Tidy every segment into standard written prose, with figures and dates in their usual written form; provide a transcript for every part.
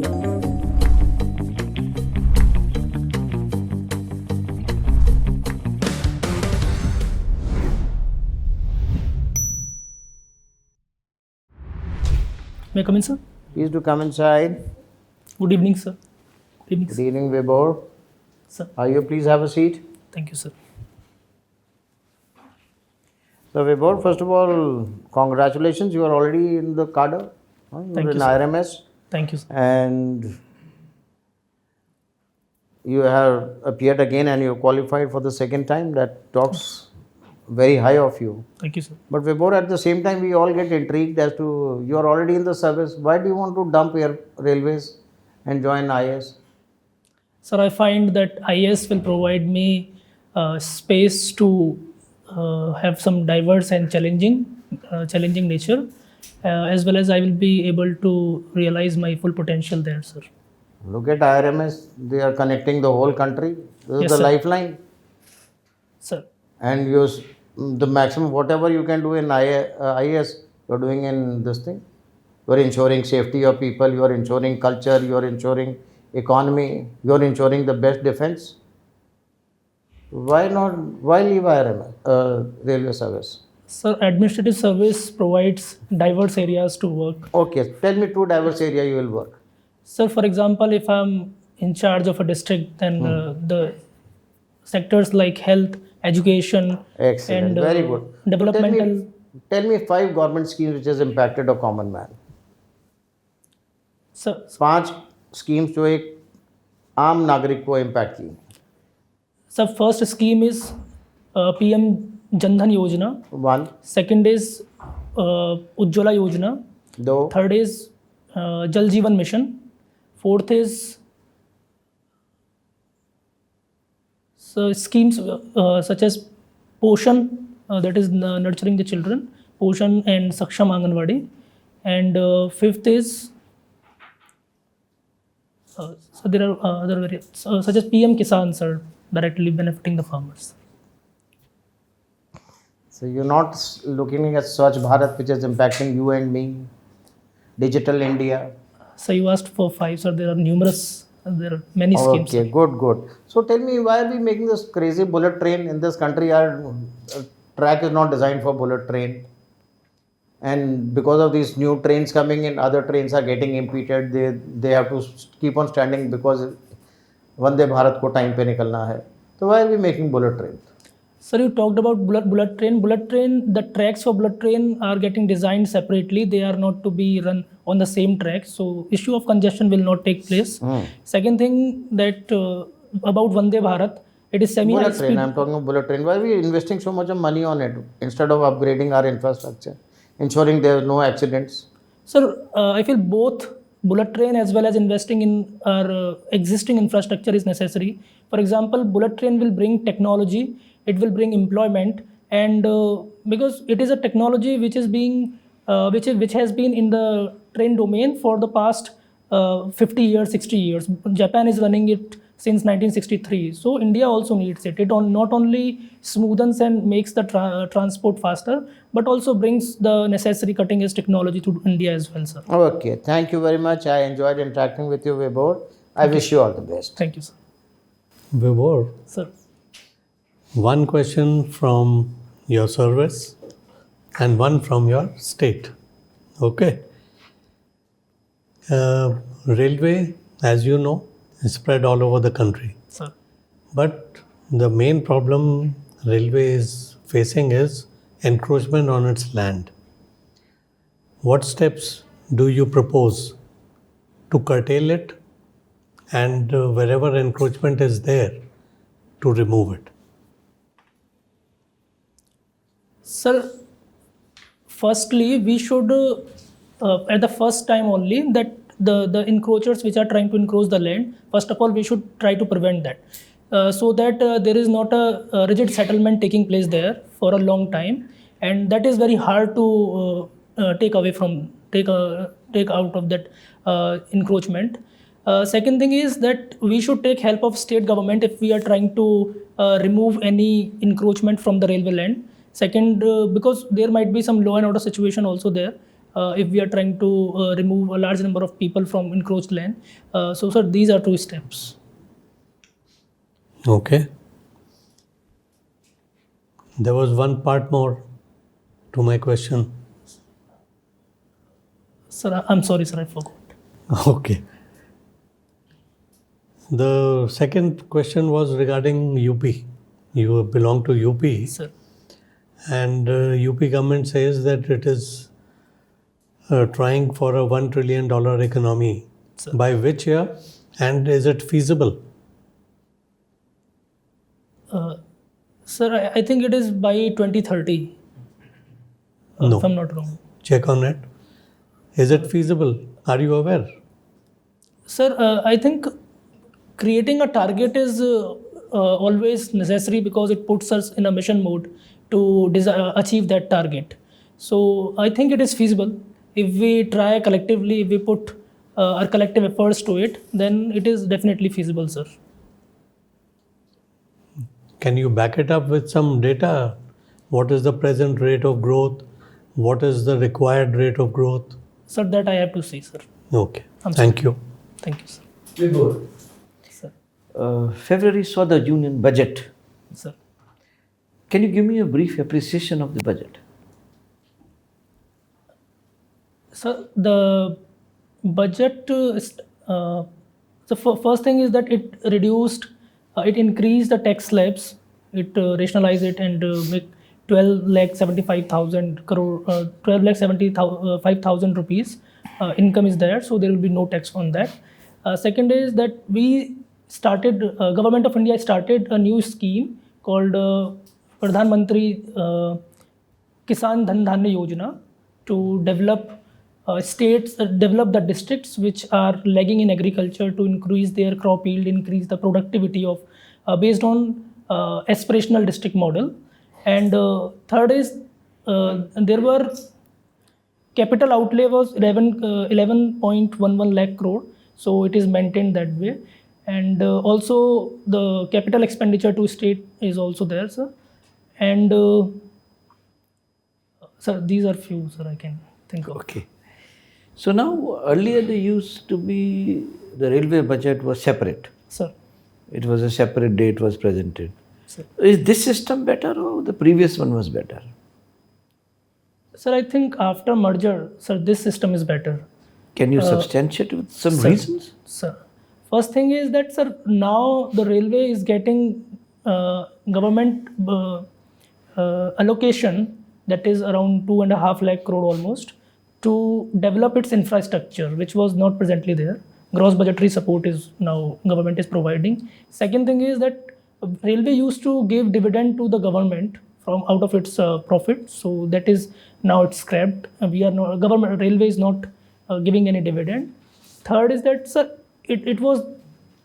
May I come in, sir? Please do come inside. Good evening, sir. Good evening, Good sir. evening, VIBHOR. Sir. Are you please have a seat? Thank you, sir. So, VIBHOR, first of all, congratulations. You are already in the cadre. Thank You're you, in sir. IRMS. Thank you, sir. And you have appeared again and you qualified for the second time. That talks very high of you. Thank you, sir. But VIBHOR, at the same time, we all get intrigued as to you are already in the service. Why do you want to dump your railways and join IAS? Sir, I find that IAS will provide me space to have some diverse and challenging nature, as well as I will be able to realize my full potential there, sir. Look at IRMS. They are connecting the whole country. This Yes, is the sir. lifeline. Sir, And the maximum, whatever you can do in IAS, you're doing in this thing. You're ensuring safety of people, you're ensuring culture, you're ensuring economy, you're ensuring the best defense. Why leave IRMS, railway service? sir, administrative service provides diverse areas to work. Okay, tell me two diverse area you will work. Sir, for example, if I'm in charge of a district, then the sectors like health, education, Excellent, and very good. developmental. Tell me 5 government schemes which has impacted a common man. Sir, 5 schemes जो एक आम नागरिक को impact की. sir, first scheme is PM Jan Dhan Yojana. 1, Second is Ujjwala Yojana. 2, Third is Jal Jeevan Mission. Fourth is schemes such as Poshan, that is nurturing the children, Poshan and Saksham Anganwadi. And fifth is, so there are other various, such as PM Kisan, sir, directly benefiting the farmers. So you're not looking at Swachh Bharat, which is impacting you and me, Digital India. So you asked for 5, sir. There are numerous, there are many schemes. Okay, good. So tell me, why are we making this crazy bullet train in this country? Our track is not designed for bullet train. And because of these new trains coming in, other trains are getting impeded. They have to keep on standing because Vande Bharat ko time pe nikalna hai. So why are we making bullet train? Sir, you talked about bullet train. Bullet train, the tracks for bullet train are getting designed separately. They are not to be run on the same track. So issue of congestion will not take place. Second thing that about Vande Bharat, it is semi-high Bullet speed. train, I'm talking about bullet train. Why are we investing so much of money on it instead of upgrading our infrastructure, ensuring there are no accidents? Sir, I feel both bullet train as well as investing in our existing infrastructure is necessary. For example, bullet train will bring technology, it will bring employment, and because it is a technology which is being which has been in the train domain for the past 50 years, 60 years. Japan is running it since 1963. So India also needs it. It not only smoothens and makes the transport faster, but also brings the necessary cutting edge technology to India as well, sir. Okay, thank you very much. I enjoyed interacting with you, VIBHOR. I wish you all the best. Thank you, sir. VIBHOR, Sir. one question from your service and one from your state. Okay. Railway, as you know, is spread all over the country. Sir. But the main problem railway is facing is encroachment on its land. What steps do you propose to curtail it, and wherever encroachment is there, to remove it? Sir, firstly, we should, at the first time only, that the encroachers which are trying to encroach the land, first of all, we should try to prevent that, so that there is not a rigid settlement taking place there for a long time, and that is very hard to take out of that encroachment. Second thing is that we should take help of state government if we are trying to remove any encroachment from the railway land. Second, because there might be some law and order situation also there, if we are trying to remove a large number of people from encroached land. So, sir, these are 2 steps. Okay. There was one part more to my question. Sir, I'm sorry, sir, I forgot. Okay. The second question was regarding UP. You belong to UP, Sir, and UP government says that it is trying for a $1 trillion economy. Sir. By which year? And is it feasible? Sir, I think it is by 2030, No. if I'm not wrong. Check on it. Is it feasible? Are you aware? Sir, I think creating a target is always necessary because it puts us in a mission mode to achieve that target. So I think it is feasible. If we try collectively, if we put our collective efforts to it, then it is definitely feasible, sir. Can you back it up with some data? What is the present rate of growth? What is the required rate of growth? Sir, that I have to see, sir. Okay. I'm Thank you. Thank you, sir. VIBHOR. Sir. February saw the union budget. Sir. Can you give me a brief appreciation of the budget? So the budget, first thing is that it reduced, it increased the tax slabs, it rationalized it and make 12,75,000 crore, 12,75,000 rupees income is there, so there will be no tax on that. Second is that we started, Government of India started a new scheme called Pradhan Mantri Kisan Dhan Dhanya Yojana to develop states, develop the districts which are lagging in agriculture to increase their crop yield, increase the productivity of based on aspirational district model. And third is there were capital outlay was 11.11 lakh crore, so it is maintained that way. And also the capital expenditure to state is also there, sir. And sir, these are few, sir, I can think of. Okay. So now earlier there used to be the railway budget was separate. Sir. It was a separate day it was presented. Sir. Is this system better or the previous one was better? Sir, I think after merger, sir, this system is better. Can you substantiate with some reasons? Sir, first thing is that, sir, now the railway is getting government allocation that is around 2.5 lakh crore almost to develop its infrastructure, which was not presently there. Gross budgetary support is now government is providing. Second thing is that railway used to give dividend to the government from out of its profit, so that is now it's scrapped. We are not, government railway is not giving any dividend. Third is that, sir, it was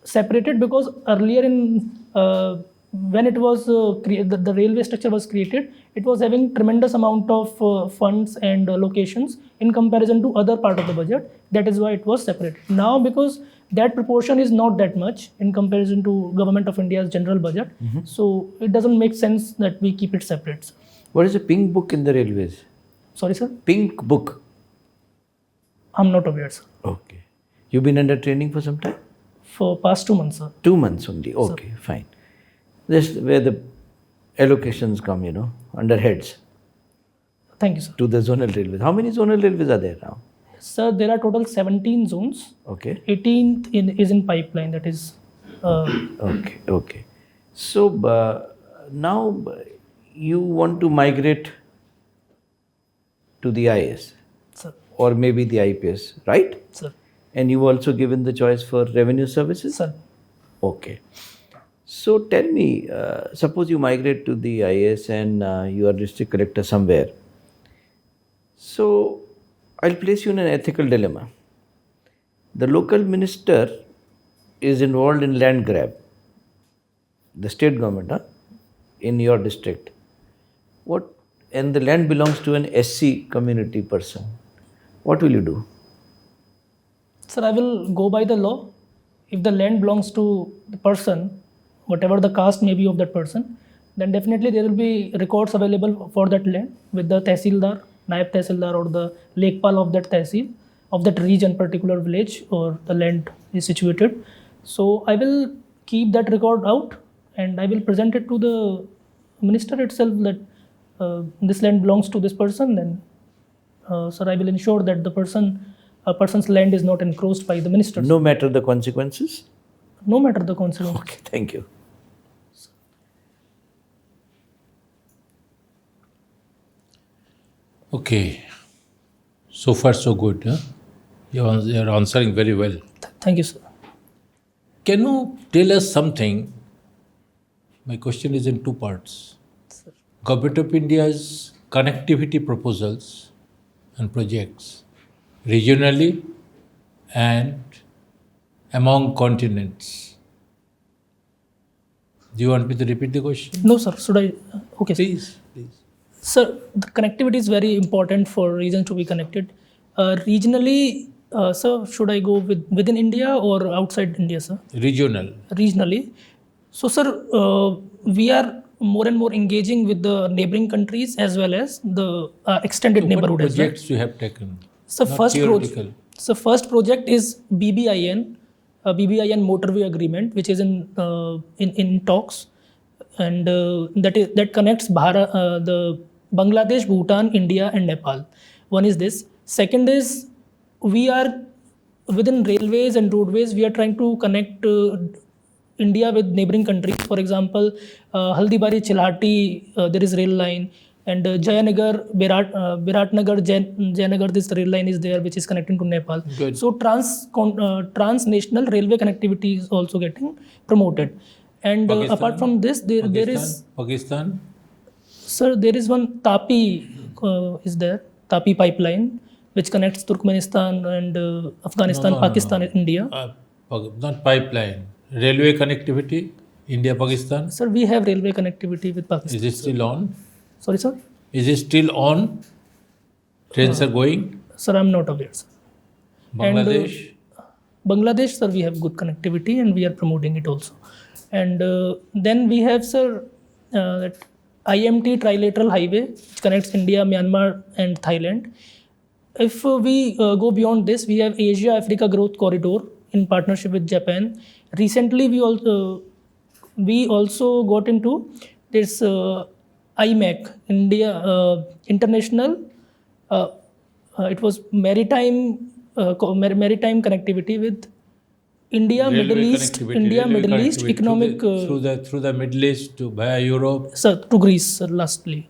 separated because earlier in when it was the railway structure was created, it was having tremendous amount of funds and allocations in comparison to other part of the budget. That is why it was separated. Now, because that proportion is not that much in comparison to Government of India's general budget, so it doesn't make sense that we keep it separate. What is the pink book in the railways? Sorry, sir? Pink book. I'm not aware, sir. Okay. You've been under training for some time? For past 2 months, sir. 2 months only. Okay, fine. This is where the allocations come, under heads Thank you, sir. to the zonal railways. How many zonal railways are there now? Sir, there are total 17 zones. Okay. 18th is in pipeline, that is. Okay. So now you want to migrate to the IAS Sir. or maybe the IPS, right? Sir. And you've also given the choice for revenue services? Sir. Okay. So tell me, suppose you migrate to the IAS and you are district collector somewhere. So I'll place you in an ethical dilemma. The local minister is involved in land grab, the state government, in your district. And the land belongs to an SC community person. What will you do? Sir, I will go by the law. If the land belongs to the person, whatever the caste may be of that person, then definitely there will be records available for that land with the tehsildar Naib Tehsildar or the Lekpal of that Tehsil, of that region, particular village or the land is situated. So I will keep that record out and I will present it to the minister itself that this land belongs to this person. Then, sir, I will ensure that the person's land is not encroached by the minister. No matter the consequences? No matter the consequence. Okay, thank you. Okay, so far so good. Huh? You're answering very well. Thank you, sir. Can you tell us something? My question is in two parts. Government of India's connectivity proposals and projects regionally and among continents. Do you want me to repeat the question? No, sir. Should I? Okay, sir. Please. Sir, the connectivity is very important for regions to be connected. Regionally, sir, should I go within India or outside India, sir? Regional. Regionally. So, sir, we are more and more engaging with the neighboring countries as well as the extended neighborhood What as well. projects you have taken? So, Not first theoretical. first project is BBIN, BBIN motorway agreement, which is in talks, and that connects the Bangladesh, Bhutan, India, and Nepal. One is this. Second is we are within railways and roadways. We are trying to connect India with neighboring countries. For example, Haldibari, Chilhati, there is rail line, and Jayanagar, Biratnagar, Jayanagar, this rail line is there, which is connecting to Nepal. Good. So transnational railway connectivity is also getting promoted. And apart from this, there is, Pakistan. sir, there is one Tapi is there, Tapi pipeline, which connects Turkmenistan and Afghanistan, Pakistan, and India. Not pipeline. Railway connectivity, India, Pakistan. Sir, we have railway connectivity with Pakistan. Is it still on? Sorry, sir? Is it still on? Trains are going? Sir, I'm not aware, sir. Bangladesh? Bangladesh, sir, we have good connectivity and we are promoting it also. And then we have, sir, that IMT trilateral highway, which connects India, Myanmar, and Thailand. If we go beyond this, we have Asia-Africa Growth Corridor in partnership with Japan. Recently, we also got into this IMEC, India International. It was maritime connectivity with India, Railway Middle East, connectivity, India, railway Middle East connectivity economic. through the Middle East to via Europe. Sir, to Greece, sir, lastly.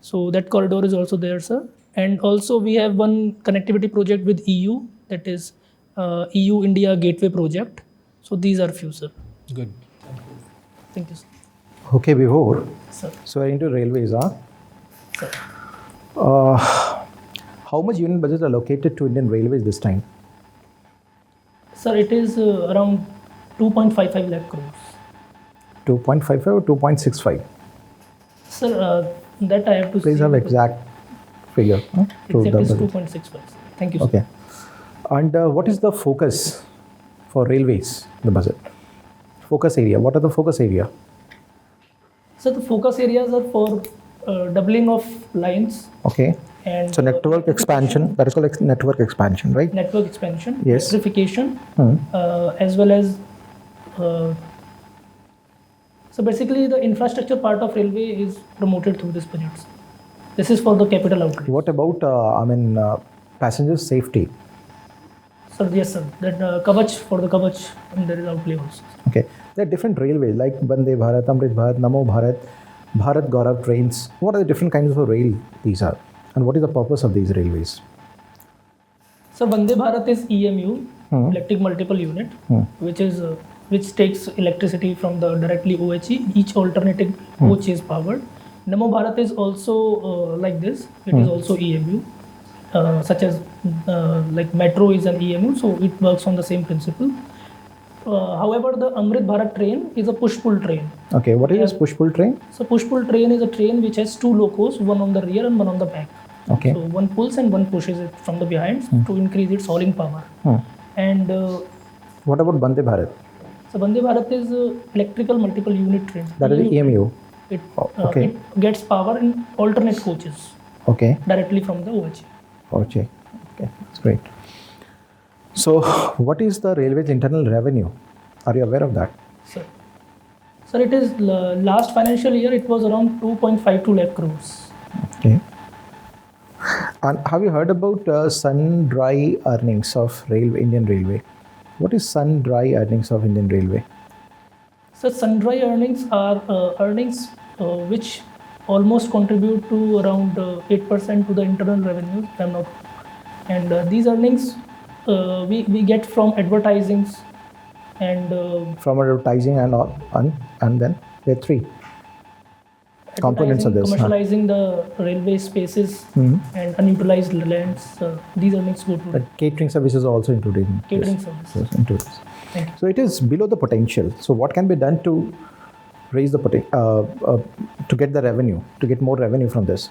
So that corridor is also there, sir. And also we have one connectivity project with EU, that is EU-India Gateway Project. So these are few, sir. Good. Thank you, sir. Okay, Vibhor. Sir. So we're into railways, huh? Sir. How much union budget allocated to Indian Railways this time? Sir, it is around 2.55 lakh crores. 2.55 or 2.65? Sir, that I have to Please see. have exact figure. To Exact the is budget. 2.65. Thank you, sir. Okay. And what is the focus for railways, the budget? Focus area. What are the focus area? So the focus areas are for doubling of lines Okay. and So network expansion, that is called network expansion, right? network expansion, Yes. electrification, Hmm. as well as so basically the infrastructure part of railway is promoted through this budget. This is for the capital outlay. What about, passenger safety? So yes, sir, that Kavach, for the Kavach, there is outlay also. Okay. There are different railways like Vande Bharat, Amrit Bharat, Namo Bharat, Bharat Gaurav trains. What are the different kinds of rail these are? And what is the purpose of these railways? So Vande Bharat is EMU, electric multiple unit, which takes electricity from the directly OHE. Each alternating coach is powered. Namo Bharat is also like this. It is also EMU, such as like metro is an EMU, so it works on the same principle. However, the Amrit Bharat train is a push-pull train. Okay. What is this push-pull train? So push-pull train is a train which has two locos, one on the rear and one on the back. Okay. So one pulls and one pushes it from the behind to increase its hauling power. And What about Vande Bharat? so Vande Bharat is electrical multiple unit train. That is EMU. It, okay. it gets power in alternate coaches. Okay. directly from the OHA. Okay. Okay. That's great. So, what is the railway's internal revenue? Are you aware of that? Sir, sir, it is last financial year it was around 2.52 lakh crores. Okay. And have you heard about Sundry earnings of Indian Railway? What is Sundry earnings of Indian Railway? So sundry earnings are earnings which almost contribute to around 8% to the internal revenue, if I'm not wrong. And these earnings we get from advertisings and From advertising and all, and then there are three components of this. commercializing the railway spaces and unutilized lands. These earnings go to But catering services are also included in catering this. services. Yes, into this. Thank you. So it is below the potential. So what can be done to raise the to get the revenue, to get more revenue from this?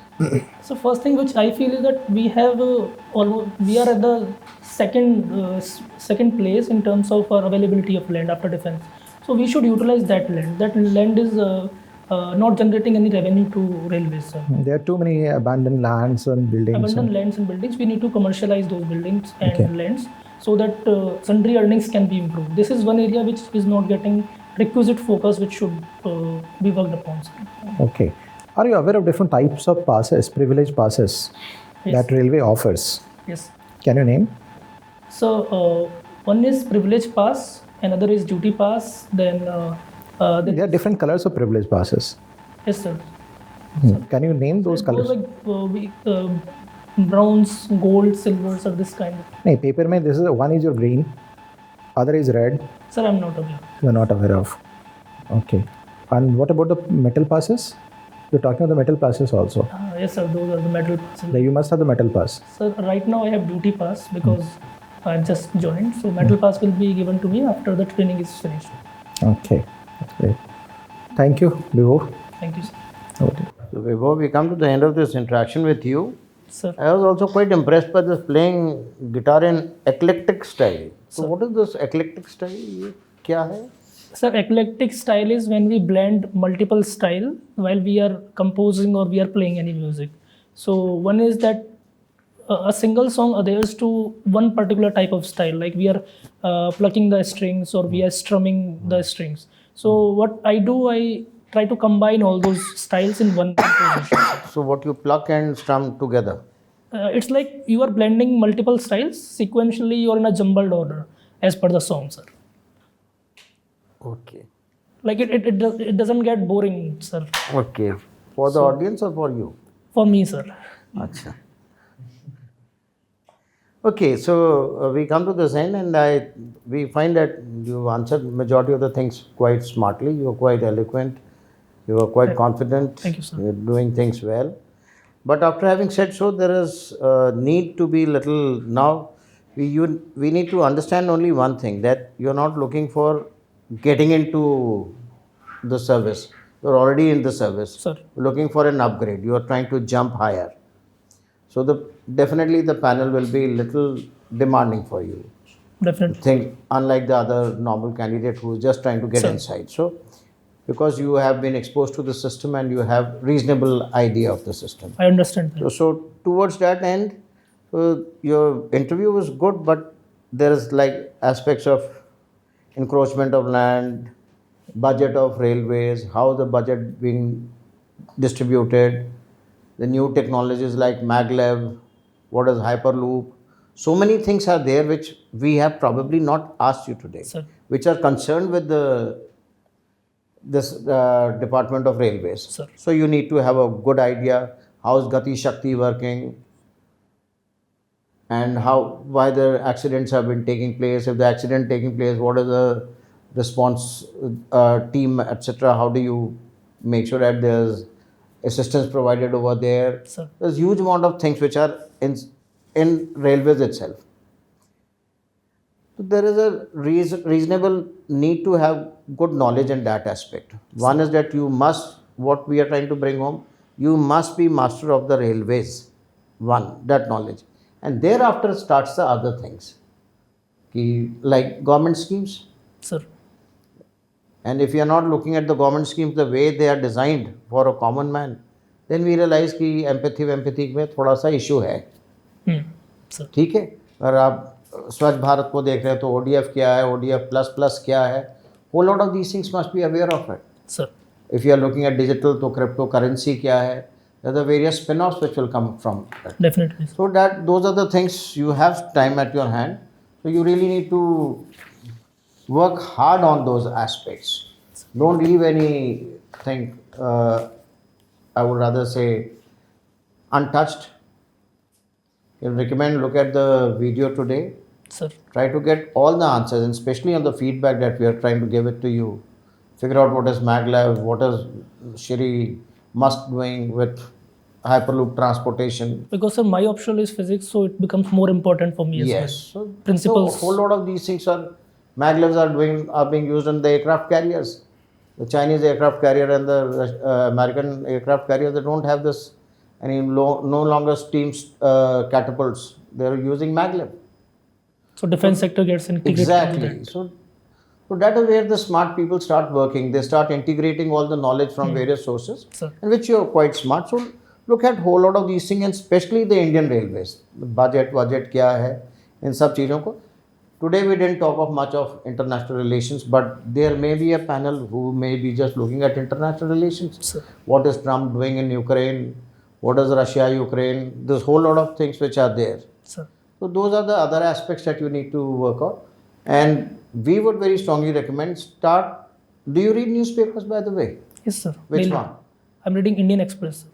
So first thing which I feel is that we have we are at the second place in terms of our availability of land after defense. So we should utilize that land. That land is not generating any revenue to railways, sir. There are too many abandoned lands and buildings. Abandoned lands and buildings, we need to commercialize those buildings and lands so that sundry earnings can be improved. This is one area which is not getting requisite focus, which should be worked upon, sir. Okay. Are you aware of different types of passes, privilege passes that railway offers? Yes. Can you name? So one is privilege pass, another is duty pass, then There are different colors of privilege passes. yes, sir. Can you name those colors? Like browns, gold, silvers, or this kind of. No, paper mein this is one is your green, other is red. Sir, I'm not aware. You are not aware of. Okay. And what about the metal passes? You're talking about the metal passes also. Yes, sir. Those are the metal passes. You must have the metal pass. Sir, right now I have duty pass because I've just joined. So metal pass will be given to me after the training is finished. Okay. That's great. Thank you, VIBHOR. Thank you, sir. Over to you. So before we come to the end of this interaction with you, Sir, I was also quite impressed by this playing guitar in eclectic style. So what is this eclectic style? ये क्या है? sir, eclectic style is when we blend multiple style while we are composing or we are playing any music. So one is that a single song adheres to one particular type of style, like we are plucking the strings or we are strumming the strings. So what I do, I try to combine all those styles in one composition. So what you pluck and strum together. It's like you are blending multiple styles sequentially or in a jumbled order as per the song, sir. Okay. Like it doesn't get boring, sir. Okay. For the audience or for you? For me, sir. Acha. Okay, so we come to this end, and we find that you answered majority of the things quite smartly. You are quite eloquent. You are quite confident. Thank you, sir. You're doing things well. But after having said so, there is a need to be little now. We need to understand only one thing, that you're not looking for getting into the service. You're already in the service. Sir. You're looking for an upgrade. You are trying to jump higher. So definitely the panel will be little demanding for you. Definitely. Unlike the other normal candidate who is just trying to get inside. So because you have been exposed to the system and you have reasonable idea of the system. I understand that. So towards that end, your interview was good, but there is like aspects of encroachment of land, budget of railways, how the budget being distributed, the new technologies like maglev, what is hyperloop. So many things are there which we have probably not asked you today, Sir. which are concerned with this Department of Railways. Sir. So you need to have a good idea how is Gati Shakti working and why the accidents have been taking place. If the accident taking place, what is the response team, etc. How do you make sure that there's assistance provided over there? Sir. There's huge amount of things which are in railways itself. So there is a reasonable need to have good knowledge in that aspect. One is that you must, what we are trying to bring home, you must be master of the railways. One, that knowledge. And thereafter starts the other things. Like government schemes. Sir. And if you are not looking at the government schemes the way they are designed for a common man, then we realize कि empathy में थोड़ा सा issue है. Sir. ठीक है. अगर आप स्वच्छ भारत को देख रहे हैं तो ODF क्या है, ODF plus क्या है, whole lot of these things must be aware of it. Sir. If you are looking at digital, तो cryptocurrency क्या है, there are the various spin-offs which will come from it. Definitely. So that those are the things you have time at your hand. So you really need to work hard on those aspects. Don't leave anything, I would rather say, untouched. I recommend look at the video today. Sir. Try to get all the answers, and especially on the feedback that we are trying to give it to you. Figure out what is maglev, what is Shri Musk doing with hyperloop transportation. Because sir, my optional is physics, so it becomes more important for me as Yes. well. So, Principles. So a whole lot of these things maglevs are being used in the aircraft carriers. The Chinese aircraft carrier and the American aircraft carrier, they don't have this no longer steam catapults. They're using maglev. So defense sector gets integrated. Exactly. into that. So that is where the smart people start working. They start integrating all the knowledge from various sources, Sir. in which you are quite smart. So look at whole lot of these things, and especially the Indian Railways. The budget क्या है इन सब चीज़ों को. Today we didn't talk of much of international relations, but there may be a panel who may be just looking at international relations. Sir. What is Trump doing in Ukraine? What is Russia, Ukraine? There's whole lot of things which are there. Sir. So those are the other aspects that you need to work on. And we would very strongly recommend do you read newspapers, by the way? Yes, sir. Which Mainly. one? I'm reading Indian Express. Sir.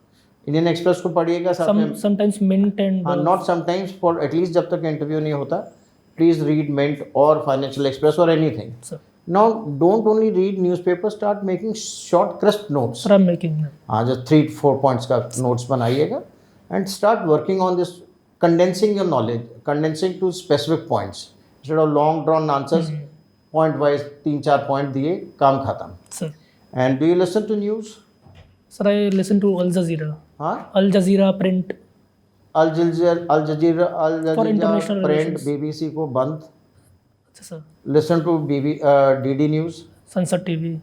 Indian Express को पढ़िएगा साथ में. Sometimes Mint and Not sometimes, for at least जब तक interview नहीं होता, please read Mint or Financial Express or anything. Sir. Now don't only read newspapers, start making short crisp notes. Sir, I'm making them. हाँ, just 3-4 points का notes बनाइएगा and start working on this, condensing your knowledge, condensing to specific points instead of long drawn answers. Point wise 3-4 point दिए, काम खत्म. Sir. And do you listen to news? Sir, I listen to Al Jazeera. हाँ? Al Jazeera print. Al Jazeera For international print, relations. BBC को बंद. Yes, sir. Listen to DD News, Sunset TV.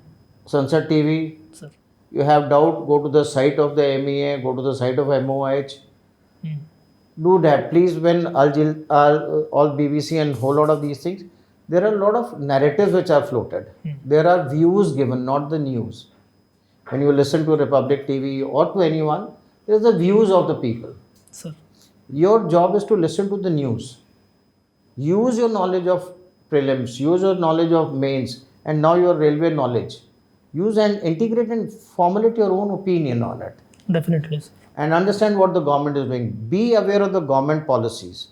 Sunset TV. Sir. You have doubt, go to the site of the MEA, go to the site of MOH. Do that. Please, when all BBC and whole lot of these things, there are a lot of narratives which are floated. There are views given, not the news. When you listen to Republic TV or to anyone, there is the views of the people. Sir. Your job is to listen to the news. Use your knowledge of prelims, use your knowledge of mains, and now your railway knowledge. Use and integrate and formulate your own opinion on it. Definitely, sir. And understand what the government is doing. Be aware of the government policies.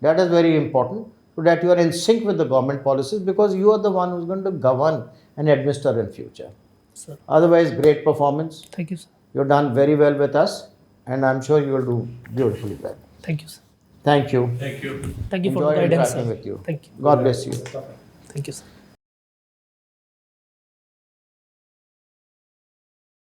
That is very important, so that you are in sync with the government policies, because you are the one who is going to govern and administer in future. Sir. Otherwise, great performance. Thank you, sir. You've done very well with us, and I'm sure you will do beautifully well. Thank you, sir. Thank you. Thank you for the Enjoyed guidance, interacting sir. with you. Thank you. God bless you. Thank you, sir.